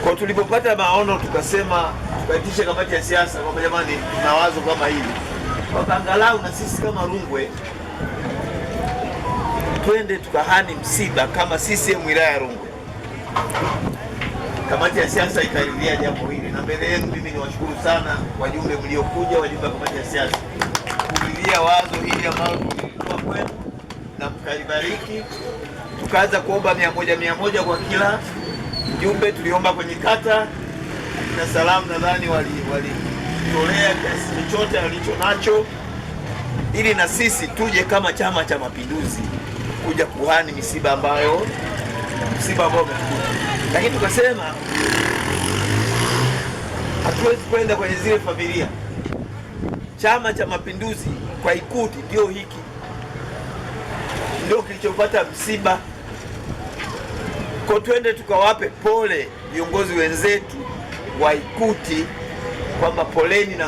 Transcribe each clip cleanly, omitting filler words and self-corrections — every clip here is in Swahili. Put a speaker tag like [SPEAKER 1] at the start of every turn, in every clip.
[SPEAKER 1] Kwa tulipopata maono tukasema, tukaitisha kamati ya siasa kwamba jamani, tuna wazo kama hili, kwa angalau na sisi kama Rungwe twende tukahani msiba kama CCM wilaya ya Rungwe. Kamati ya siasa ikaridhia jambo hili, na mbele yenu mimi niwashukuru sana wajumbe mliokuja, wajumbe wa kamati ya siasa kuridhia wazo hili ambalo tulitoa kwenu na mkalibariki. Tukaanza kuomba 100 kwa kila mjumbe. Tuliomba kwenye kata na salamu, nadhani walitolea kiasi chochote alicho nacho, ili na sisi tuje kama Chama cha Mapinduzi kuja kuhani msiba ambao umetukuta. Lakini tukasema hatuwezi kwenda kwenye zile familia. Chama cha Mapinduzi kwa Ikuti ndio hiki ndio kilichopata msiba, kwa twende tukawape pole viongozi wenzetu wa Ikuti kwamba poleni na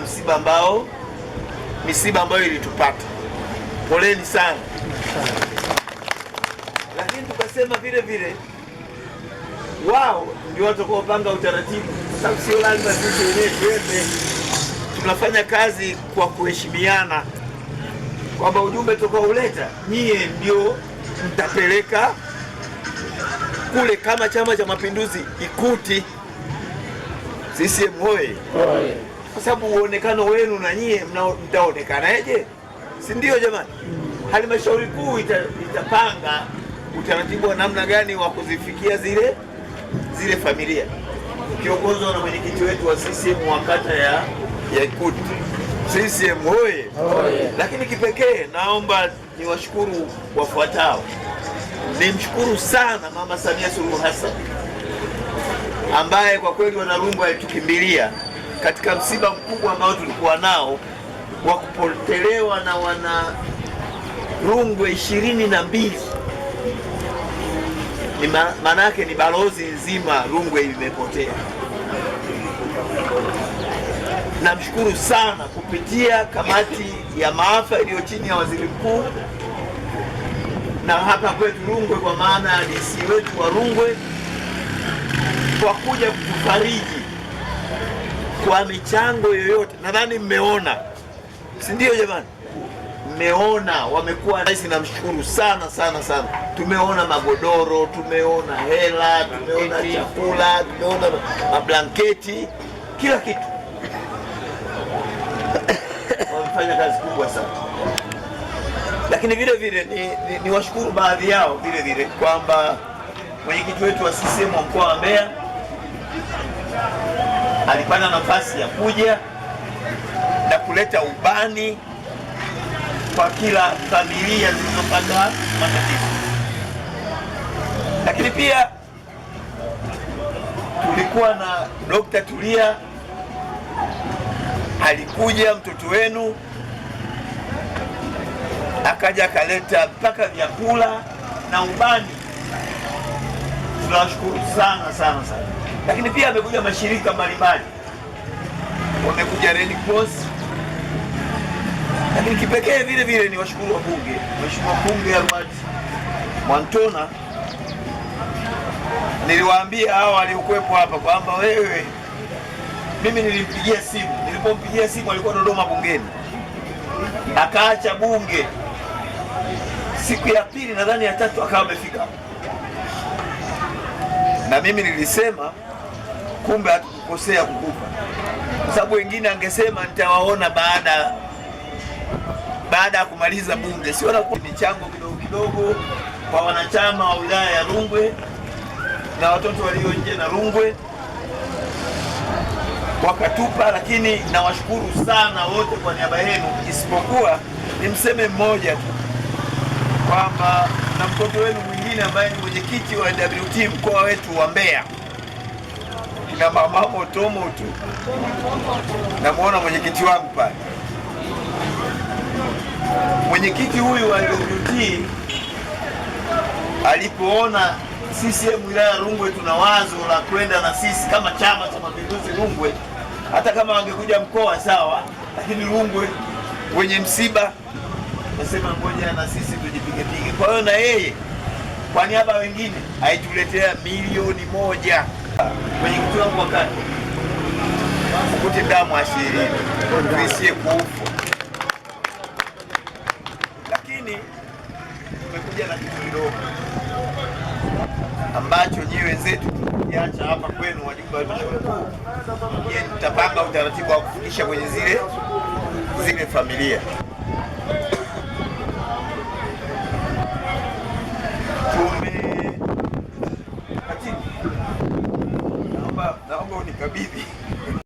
[SPEAKER 1] misiba ambayo ilitupata, poleni sana. Lakini tukasema vile vile wao ndio watakaopanga utaratibu, sababu sio lazima sisi wenyewe twende. Tunafanya kazi kwa kuheshimiana, kwamba ujumbe tutakaoleta nyie ndio mtapeleka kule kama Chama cha Mapinduzi Ikuti. CCM hoye! Kwa sababu uonekano wenu na nyie mtaonekanaje, si ndio jamani? Halmashauri kuu itapanga utaratibu wa namna gani wa kuzifikia zile familia, ukiongozwa na mwenyekiti wetu wa CCM wa kata ya Ikuti. CCM hoye! Lakini kipekee naomba niwashukuru wafuatao. Nimshukuru sana Mama Samia Suluhu Hassan ambaye kwa kweli wana Rungwe alitukimbilia katika msiba mkubwa ambao tulikuwa nao wa kupotelewa na wana Rungwe 22. Maana yake ni balozi nzima Rungwe imepotea. Namshukuru sana kupitia kamati ya maafa iliyo chini ya waziri mkuu na hapa kwetu Rungwe, kwa maana ya DC wetu wa Rungwe, kwa kuja kutufariji kwa michango yoyote. Nadhani mmeona, si ndio jamani? Mmeona wamekuwa rais, namshukuru sana sana sana. Tumeona magodoro, tumeona hela, tumeona chakula, tumeona mablanketi, kila kitu. Wamefanya kazi kubwa sana. Lakini vile vile ni washukuru baadhi yao vile vile kwamba mwenyekiti wetu wa CCM wa mkoa wa Mbeya alipata nafasi ya kuja na kuleta ubani kwa kila familia zilizopata matatizo. Lakini pia tulikuwa na Dr. Tulia, alikuja mtoto wenu akaja akaleta mpaka vyakula na ubani. Tunawashukuru sana sana sana. Lakini pia amekuja mashirika mbalimbali, wamekuja Red Cross. Lakini kipekee vile vile ni washukuru wa bunge, Mheshimiwa Mbunge Albert Mwantona. Niliwaambia hao waliokuwepo hapa kwamba wewe, mimi nilimpigia simu, nilipompigia simu alikuwa Dodoma bungeni, akaacha bunge siku ya pili nadhani ya tatu akawa amefika. Na mimi nilisema kumbe hatukukosea kukupa, kwa sababu wengine angesema nitawaona baada ya kumaliza bunge. Siona michango kidogo kidogo kwa wanachama wa wilaya ya Rungwe na watoto walio nje na Rungwe wakatupa. Lakini nawashukuru sana wote kwa niaba yenu, isipokuwa nimseme mmoja tu kwamba na mtoto wenu mwingine ambaye ni mwenyekiti wa WT mkoa wetu wa Mbeya, kina mama Motomo tu. Namuona mwenyekiti wangu pale. Mwenyekiti huyu wa WT alipoona CCM wilaya ya Rungwe tuna wazo la kwenda na sisi kama Chama cha Mapinduzi Rungwe, hata kama wangekuja mkoa sawa, lakini Rungwe wenye msiba, nasema ngoja na sisi tujipige. Kwa hiyo na yeye kwa niaba wengine aituletea milioni 1 kwenye kituo wangu wakati ukute damu ashirini tuishie kuufa, lakini tumekuja na kitu kidogo ambacho nyie wenzetu tukiacha hapa kwenu, wajumbe wa halmashauri kuu, tutapanga utaratibu wa kufikisha kwenye zile familia.